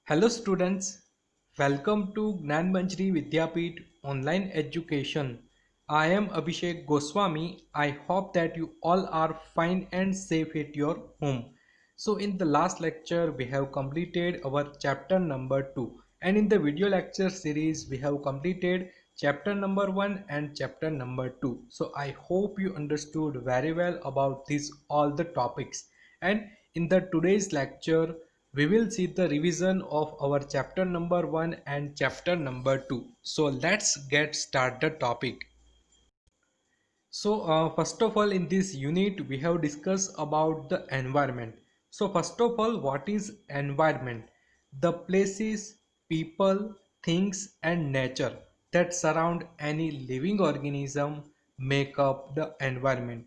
Hello students, welcome to Gnanmanjari Vidyapeeth online education. I am Abhishek Goswami. I hope that you all are fine and safe at your home. So in the last lecture we have completed our chapter number 2, and in the video lecture series we have completed chapter number 1 and chapter number 2. So I hope you understood very well about these all the topics, and in the today's lecture we will see the revision of our chapter number 1 and chapter number 2. So let's get start the topic. So first of all, in this unit we have discussed about the environment. So first of all, what is environment? The places, people, things and nature that surround any living organism make up the environment.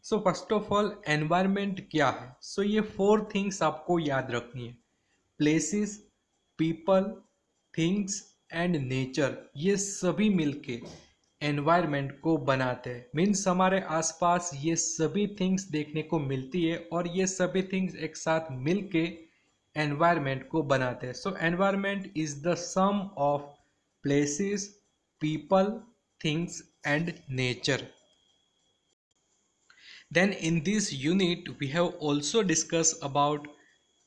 So first of all, environment क्या है? So ये four things आपको याद रखनी है. Places, people, things and nature, ये सभी मिलके एनवायरनमेंट को बनाते हैं. मीन्स हमारे आसपास ये सभी थिंग्स देखने को मिलती है और ये सभी थिंग्स एक साथ मिलके एनवायरनमेंट को बनाते हैं. So environment is the sum of places, people, things and nature. Then in this unit we have also discussed about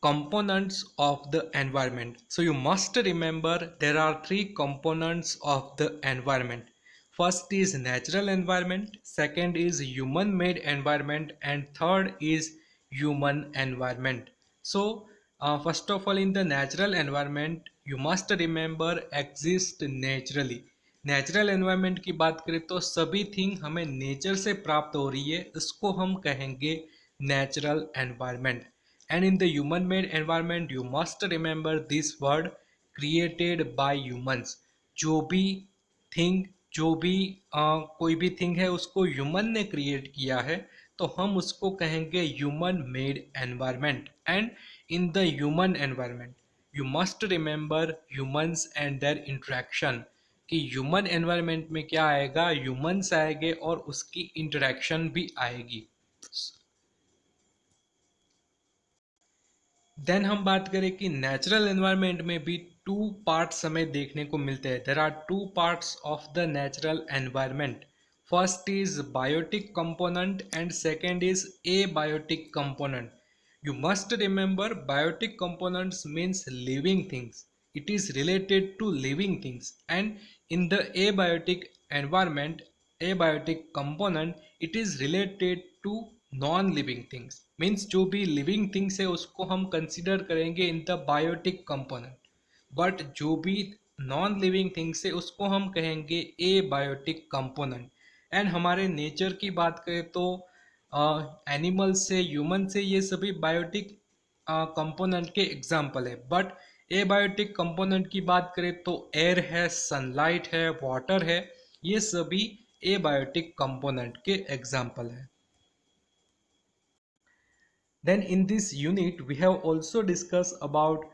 components of the environment. So you must remember there are three components of the environment. First is natural environment, second is human made environment, and third is human environment. So first of all, in the natural environment you must remember exist naturally. Natural environment की बात करें तो सभी thing हमें nature से प्राप्त हो रही है, इसको हम कहेंगे natural environment. And in the human made environment you must remember this word, created by humans. जो भी थिंग, जो भी कोई भी थिंग है उसको ह्यूमन ने क्रिएट किया है तो हम उसको कहेंगे human made environment. And in the human environment you must remember humans and there interaction. कि ह्यूमन एनवायरनमेंट में क्या आएगा, ह्यूमंस आएंगे और उसकी इंटरेक्शन भी आएगी. देन हम बात करें कि नेचुरल एनवायरनमेंट में भी टू पार्ट्स हमें देखने को मिलते हैं. There are two parts of the natural environment. First is biotic component and second is abiotic component. You must remember biotic components means living things. It is related to living things, and in the abiotic environment, abiotic component, it is related to non-living things. Means जो भी living things है उसको हम consider करेंगे in the biotic component, but जो भी non living things है उसको हम कहेंगे एबायोटिक कंपोनेंट. एंड हमारे नेचर की बात करें तो एनिमल से, ह्यूमन से, ये सभी बायोटिक कंपोनेंट के एग्जाम्पल है. बट एबायोटिक कंपोनेंट की बात करें तो एयर है, सनलाइट है, वाटर है, ये सभी एबायोटिक कंपोनेंट के एग्जाम्पल है. Then in this unit we have also discussed about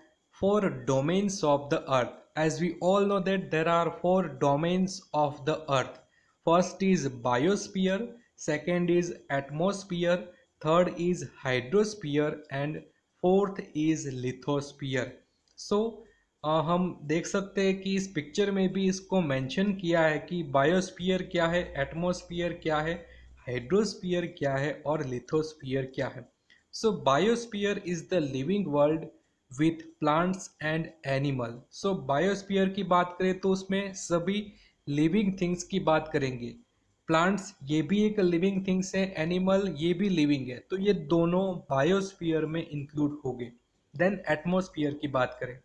four domains of the earth. As we all know that there are four domains of the earth. First is biosphere, second is atmosphere, third is hydrosphere and fourth is lithosphere. So हम देख सकते हैं कि इस picture में भी इसको mention किया है कि बायोस्फीयर क्या है, एटमॉस्फेयर क्या है, हाइड्रोस्फीयर क्या है और लिथोस्फीयर क्या है. So biosphere is the living world with plants and animal. So biosphere की बात करें तो उसमें सभी living things की बात करेंगे. प्लांट्स ये भी एक लिविंग थिंग्स है, एनिमल ये भी लिविंग है, तो ये दोनों बायोस्फीयर में इंक्लूड हो गए. देन एटमॉस्फेयर की बात करें.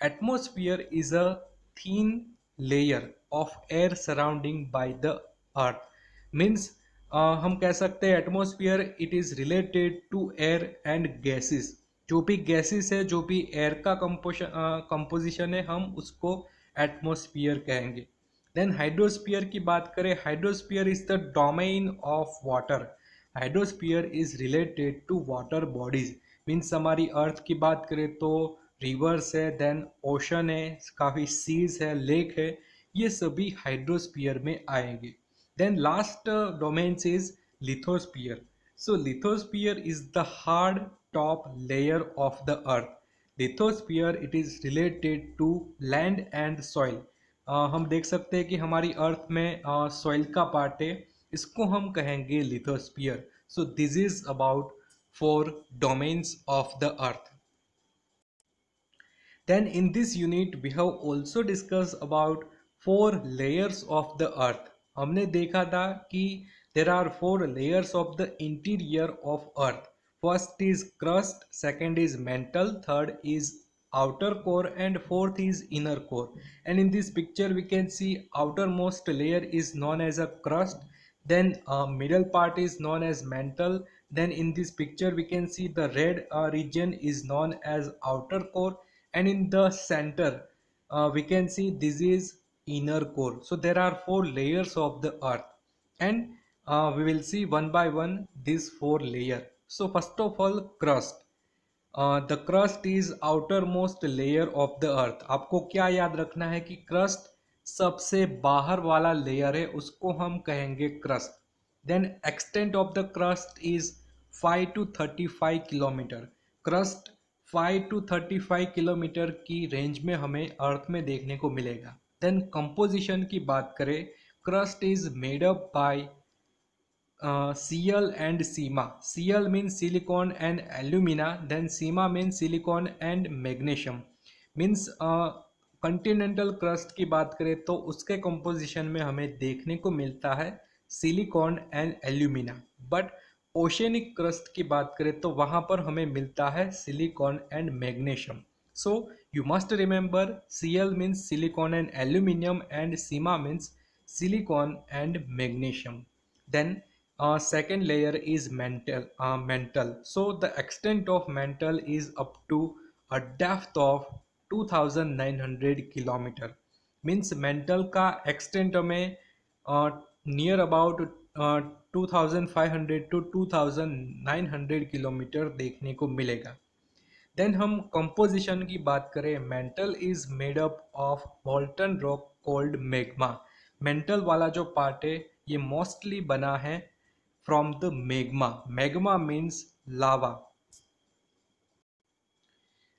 Atmosphere is a thin layer of air surrounding by the earth. Means हम कह सकते हैं atmosphere it is related to air and gases. जो भी गैसेस है, जो भी एयर का कंपोजिशन है, हम उसको एटमॉस्फेयर कहेंगे. देन हाइड्रोस्फीयर की बात करें, hydrosphere is the domain of water. Hydrosphere is related to water bodies. Means हमारी अर्थ की बात करें तो रिवर्स है, देन ओशन है, काफ़ी सीज है, लेक है, ये सभी हाइड्रोस्फीयर में आएंगे. Then last domains is lithosphere. So lithosphere is the hard top layer of the earth. Lithosphere it is related to land and soil. हम देख सकते हैं कि हमारी अर्थ में सॉइल का पार्ट है, इसको हम कहेंगे lithosphere. So this is about 4 domains of the earth. Then in this unit we have also discussed about 4 layers of the earth. हमने देखा था कि there are 4 layers of the interior of earth. First is crust, second is mantle, third is outer core, and fourth is inner core. And in this picture we can see outermost layer is known as a crust, then middle part is known as mantle, then in this picture we can see the red region is known as outer core, and in the center we can see this is inner core. So there are 4 layers of the earth, and we will see one by one these 4 layers. So first of all, crust. The crust is outer most layer of the earth. आपको क्या याद रखना है कि crust सबसे बाहर वाला layer है, उसको हम कहेंगे crust. Then extent of the crust is 5 to 35 kilometre. Crust 5 to 35 kilometre की रेंज में हमें अर्थ में देखने को मिलेगा। देन कंपोजिशन की बात करें, crust is made up bye Cl and Sema. Cl means silicon and alumina, then Sema means silicon and magnesium. Means Continental crust की बात करें तो उसके कंपोजिशन में हमें देखने को मिलता है silicon and alumina, but oceanic crust की बात करें तो वहाँ पर हमें मिलता है silicon and magnesium. So you must remember Cl means silicon and aluminium and Sema means silicon and magnesium. Then second layer is mantle. So the extent of mantle is up to a depth of 2900 kilometer. Means mantle का extent हमें near about 2500 to 2900 kilometre देखने को मिलेगा. Then हम composition की बात करें, mantle is made up of molten rock cold magma. Mantle वाला जो पार्ट है ये मोस्टली बना है from the magma. Magma means lava.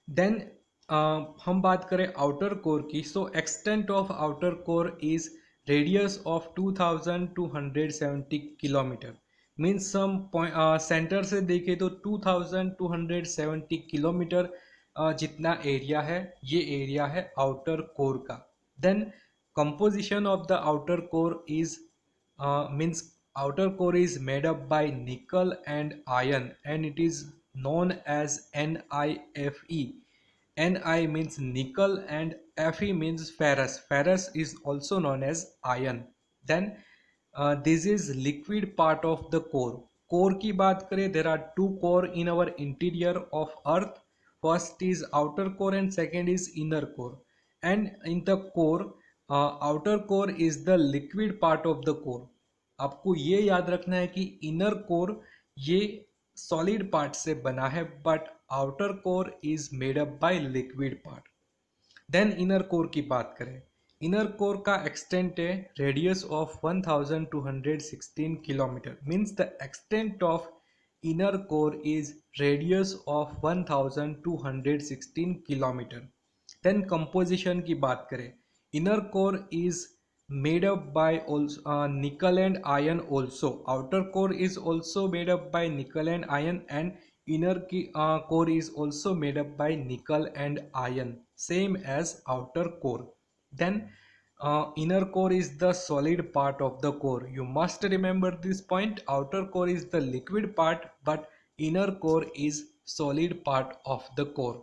Then हम बात करें आउटर कोर की. So extent of outer core is radius of 2270 kilometre. Means हम सेंटर से देखें तो 2270 किलोमीटर जितना एरिया है, ये एरिया है आउटर कोर का. Then composition of the outer core is means outer core is made up by nickel and iron, and it is known as NiFe. Ni means nickel and Fe means ferrous. Ferrous is also known as iron. Then this is liquid part of the core. Core की बात करें, there are 2 core in our interior of earth. First is outer core and second is inner core. And in the core, outer core is the liquid part of the core. आपको ये याद रखना है कि inner core ये solid part से बना है, but outer core is made up by liquid part. Then inner core की बात करें, इनर कोर का एक्सटेंट है radius of 1216 kilometre. Means the extent of inner core is radius of 1216 kilometre. Then composition की बात करें, inner core is made up by also nickel and iron also. Outer core is also made up by nickel and iron, and inner core is also made up by nickel and iron, same as outer core. Then inner core is the solid part of the core. You must remember this point. Outer core is the liquid part, but inner core is solid part of the core.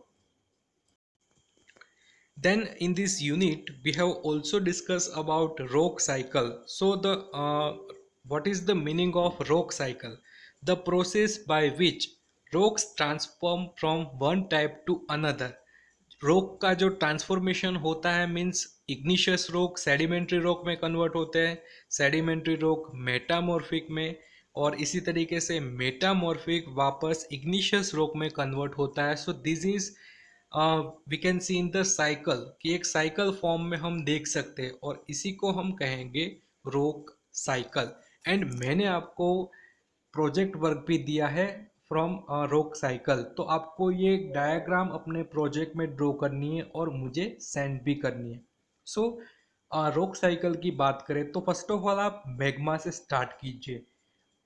Then in this unit we have also discussed about rock cycle. So the what is the meaning of rock cycle? The process by which rocks transform from one type to another. Rock का जो transformation होता है means igneous rock sedimentary rock में convert होते हैं, sedimentary rock metamorphic में, और इसी तरीके से मेटामॉर्फिक वापस इग्निशियस रॉक में कन्वर्ट होता है. So this is we can see in the cycle कि एक साइकिल फॉर्म में हम देख सकते हैं, और इसी को हम कहेंगे रॉक साइकिल. एंड मैंने आपको प्रोजेक्ट वर्क भी दिया है फ्रॉम रॉक साइकिल। तो आपको ये डायग्राम अपने प्रोजेक्ट में ड्रॉ करनी है और मुझे सेंड भी करनी है। सो रॉक साइकिल की बात करें तो फर्स्ट ऑफ ऑल आप मैग्मा से स्टार्ट कीजिए।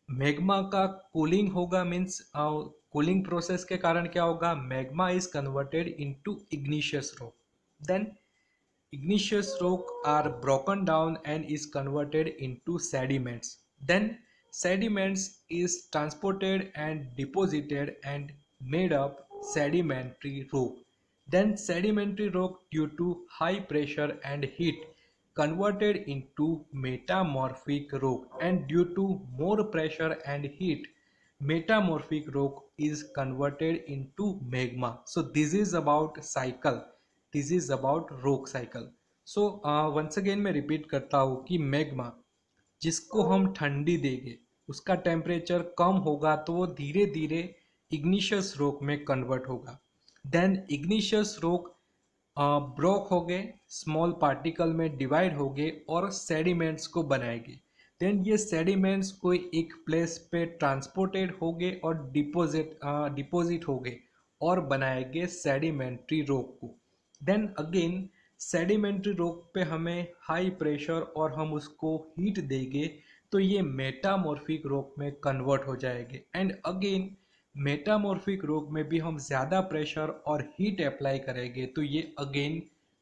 मैग्मा का कूलिंग होगा, मीन्स कूलिंग प्रोसेस के कारण क्या होगा, magma is converted into igneous rock. Then igneous rock are broken down and is converted into sediments. Then sediments is transported and deposited and made up sedimentary rock. Then sedimentary rock due to high pressure and heat converted into metamorphic rock, and due to more pressure and heat metamorphic rock is converted into magma. So this is about cycle, this is about rock cycle. So once again मैं repeat करता हूँ कि magma जिसको हम ठंडी देंगे उसका temperature कम होगा तो वो धीरे धीरे इग्निशियस रॉक में कन्वर्ट होगा। देन इग्निशियस रॉक ब्रोक हो गए, स्मॉल पार्टिकल में डिवाइड हो गए और सेडिमेंट्स को बनाएंगे। देन ये सेडिमेंट्स कोई एक प्लेस पे ट्रांसपोर्टेड हो गए और डिपोजिट हो गए और बनाएंगे सेडिमेंट्री रॉक को। देन अगेन सेडिमेंट्री रॉक पे हमें हाई प्रेशर और हम उसको हीट देंगे तो ये मेटामॉर्फिक रॉक में कन्वर्ट हो जाएंगे। एंड अगेन मेटामॉर्फिक रॉक में भी हम ज़्यादा प्रेशर और हीट अप्लाई करेंगे तो ये अगेन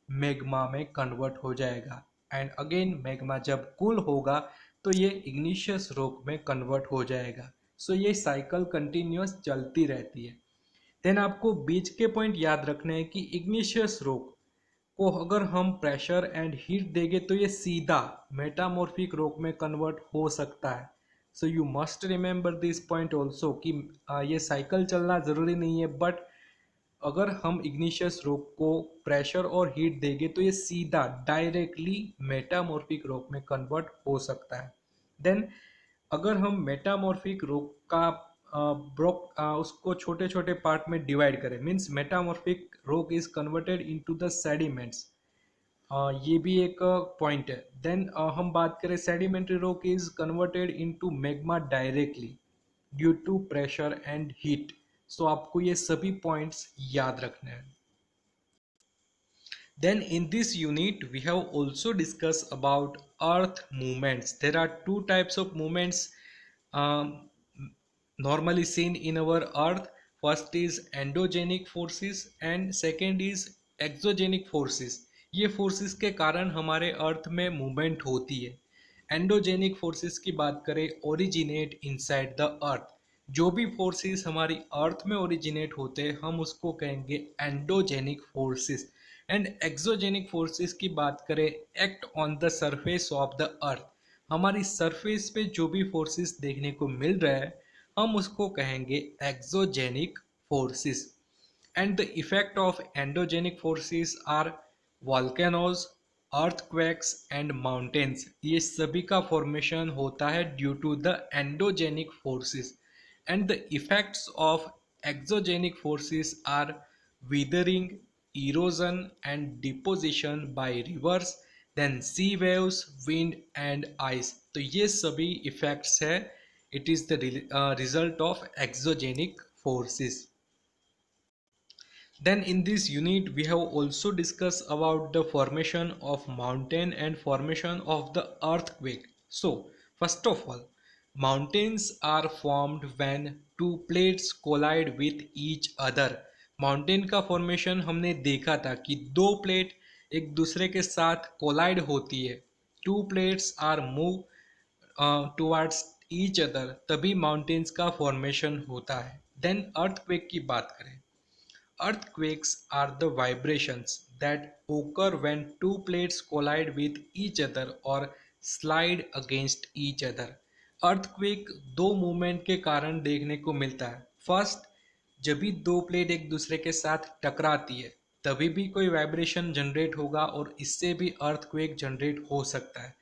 मैग्मा में कन्वर्ट हो जाएगा। एंड अगेन मैग्मा जब कूल होगा तो ये इग्निशियस रॉक में कन्वर्ट हो जाएगा। सो ये साइकिल कंटिन्यूस चलती रहती है। देन आपको बीच के पॉइंट याद रखने हैं कि इग्निशियस रॉक को अगर हम प्रेशर एंड हीट देंगे तो ये सीधा मेटामॉर्फिक रॉक में कन्वर्ट हो सकता है। So you must remember this point also कि ये साइकिल चलना ज़रूरी नहीं है, बट अगर हम इग्निशियस रॉक को प्रेशर और हीट देंगे तो ये सीधा डायरेक्टली मेटामॉर्फिक रॉक में कन्वर्ट हो सकता है। देन अगर हम मेटामॉर्फिक रॉक का उसको छोटे छोटे पार्ट में डिवाइड करें, means metamorphic rock is converted into the sediments, ये भी एक पॉइंट है। देन हम बात करें sedimentary rock is converted into magma directly due to pressure and heat. So आपको ये सभी पॉइंट्स याद रखने हैं। Then in this unit we have also discussed about earth movements. There are two types of movements um, normally seen in our earth. First is endogenic forces and second is exogenic forces. ये forces के कारण हमारे अर्थ में movement होती है। Endogenic forces की बात करें ओरिजिनेट इनसाइड द अर्थ। जो भी फोर्सेस हमारी अर्थ में ओरिजिनेट होते हैं हम उसको कहेंगे endogenic forces. And exogenic forces की बात करें act on the surface of the earth. हमारी सरफेस पे जो भी फोर्सेस देखने को मिल रहा है हम उसको कहेंगे exogenic forces. And the effect of endogenic forces are volcanoes, earthquakes and mountains। ये सभी का फॉर्मेशन होता है due to the endogenic forces. And the effects of exogenic forces are withering, erosion and deposition by rivers, then sea waves, wind and ice। तो ये सभी effects है, it is the result of exogenic forces. Then in this unit we have also discussed about the formation of mountain and formation of the earthquake. So first of all, mountains are formed when two plates collide with each other। Mountain का formation हमने देखा था कि दो plate एक दूसरे के साथ कोलाइड होती है, two plates are move towards each other, तभी माउंटेन्स का फॉर्मेशन होता है। देन अर्थक्वेक की बात करें, earthquakes are the vibrations that occur when two plates collide with each other or slide against each other। earthquake दो मूवमेंट के कारण देखने को मिलता है। फर्स्ट, जब भी दो प्लेट एक दूसरे के साथ टकराती है तभी भी कोई वाइब्रेशन जनरेट होगा और इससे भी अर्थक्वेक जनरेट हो सकता है।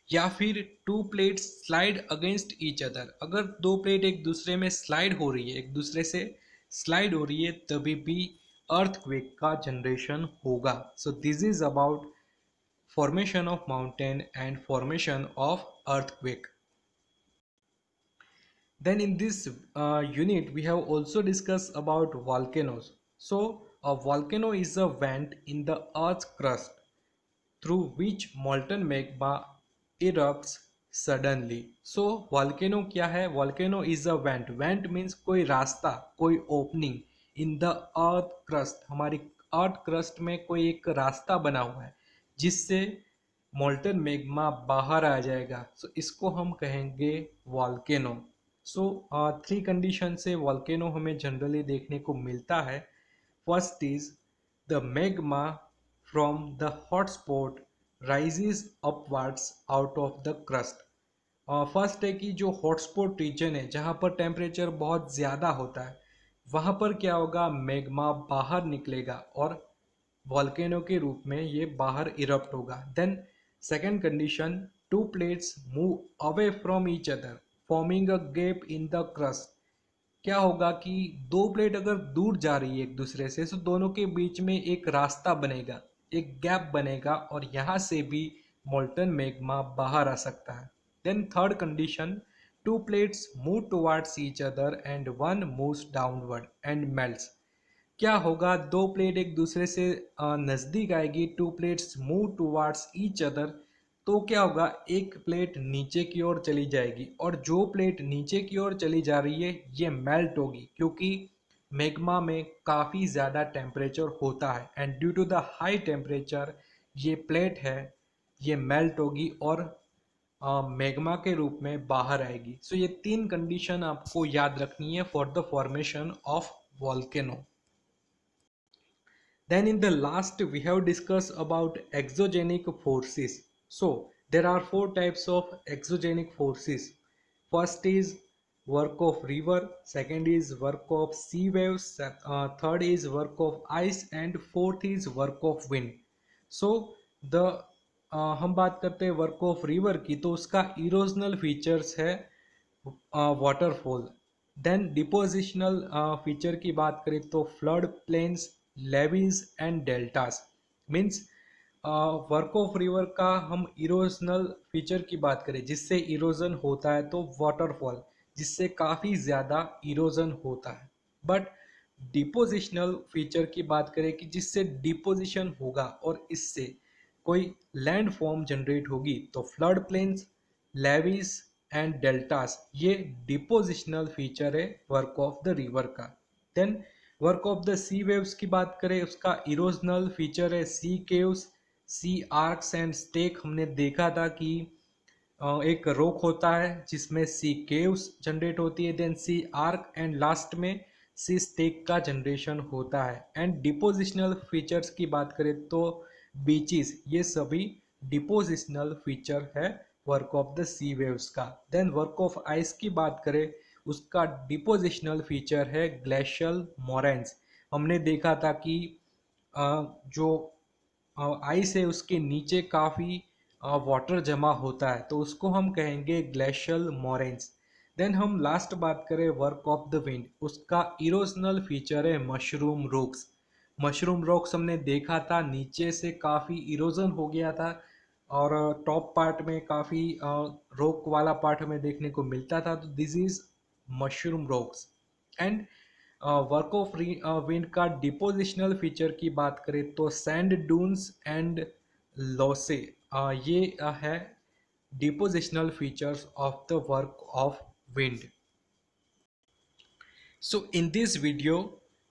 या फिर to plates slide against each other, अगर दो प्लेट एक दूसरे में स्लाइड हो रही है, एक दूसरे से स्लाइड हो रही है तभी भी अर्थक्वेक का जनरेशन होगा। सो this is about formation of mountain and formation of earthquake. Then in this unit we have also discussed about volcanoes. So a volcano is a vent in the earth's crust through which molten magma erupts suddenly. So volcano क्या है? Volcano is a vent. Vent means कोई रास्ता, कोई opening in the earth crust. हमारी earth crust में कोई एक रास्ता बना हुआ है जिससे मोल्टन मैग्मा बाहर आ जाएगा. सो इसको हम कहेंगे वॉल्केनो. सो थ्री कंडीशन से वॉल्केनो हमें जनरली देखने को मिलता है. First is the magma from the hot spot rises upwards out of the crust. First है कि जो हॉटस्पॉट रीजन है जहाँ पर टेम्परेचर बहुत ज़्यादा होता है वहाँ पर क्या होगा, मैग्मा बाहर निकलेगा और वॉल्केनो के रूप में ये बाहर इरप्ट होगा. Then second condition, two plates move away from each other forming a gap in the crust. क्या होगा कि दो प्लेट अगर दूर जा रही है एक दूसरे से तो दोनों के बीच में एक रास्ता बनेगा, एक गैप बनेगा और यहाँ से भी मोल्टन मैग्मा बाहर आ सकता है. Then third condition, two plates move towards each other and one moves downward and melts. क्या होगा, दो प्लेट एक दूसरे से नज़दीक आएगी, two plates move towards each other, तो क्या होगा, एक प्लेट नीचे की ओर चली जाएगी और जो प्लेट नीचे की ओर चली जा रही है ये मेल्ट होगी क्योंकि मैग्मा में काफ़ी ज़्यादा टेम्परेचर होता है and due to the high temperature ये प्लेट है ये मेल्ट होगी और मैग्मा के रूप में बाहर आएगी. सो ये तीन कंडीशन आपको याद रखनी है for the formation of volcano. Then in the last we have discussed about exogenic forces. So there are four types of exogenic forces. First is work of river, second is work of sea waves, third is work of ice and fourth is work of wind. So the हम बात करते हैं work of river की तो उसका erosional features है waterfall. Then depositional feature की बात करें तो flood plains, levees and deltas. Means work of river का हम इरोजनल फीचर की बात करें जिससे इरोजन होता है तो वाटरफॉल जिससे काफ़ी ज़्यादा इरोजन होता है. बट डिपोजिशनल फीचर की बात करें कि जिससे डिपोजिशन होगा और इससे कोई लैंड फॉर्म जनरेट होगी तो flood plains, levees and deltas ये डिपोजिशनल फीचर है वर्क ऑफ द रिवर का. Then work of the sea waves की बात करें उसका इरोजनल फीचर है sea caves, sea arches and stack. हमने देखा था कि एक रॉक होता है जिसमें सी केव्स जनरेट होती है, देन सी आर्क एंड लास्ट में सी स्टेक का जनरेशन होता है. एंड डिपोजिशनल फीचर्स की बात करें तो बीचेस ये सभी डिपोजिशनल फीचर है work of the sea waves का. देन वर्क ऑफ आइस की बात करें उसका डिपोजिशनल फीचर है ग्लेशियल मोरेन्स. हमने देखा था कि जो आइस है उसके नीचे काफ़ी वाटर जमा होता है तो उसको हम कहेंगे ग्लेशियल मोरेन्स. देन हम लास्ट बात करें वर्क ऑफ द विंड, उसका इरोजनल फीचर है मशरूम रॉक्स. मशरूम रॉक्स हमने देखा था नीचे से काफ़ी इरोजन हो गया था और टॉप पार्ट में काफ़ी रॉक वाला पार्ट हमें देखने को मिलता था तो this is mushroom rocks. And work of wind का डिपोजिशनल फीचर की बात करें तो सैंड डून्स एंड लॉसे ये है depositional features of the work of wind. So in this video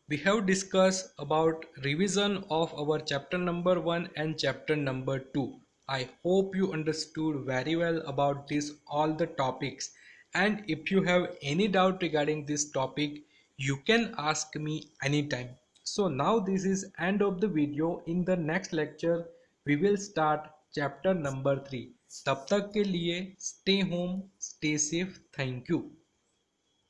we have discussed about revision of our chapter number 1 and chapter number 2. I hope you understood very well about this all the topics, and if you have any doubt regarding this topic you can ask me anytime. So now this is end of the video. In the next lecture we will start chapter number 3. तब तक के लिए stay home, stay safe. Thank you.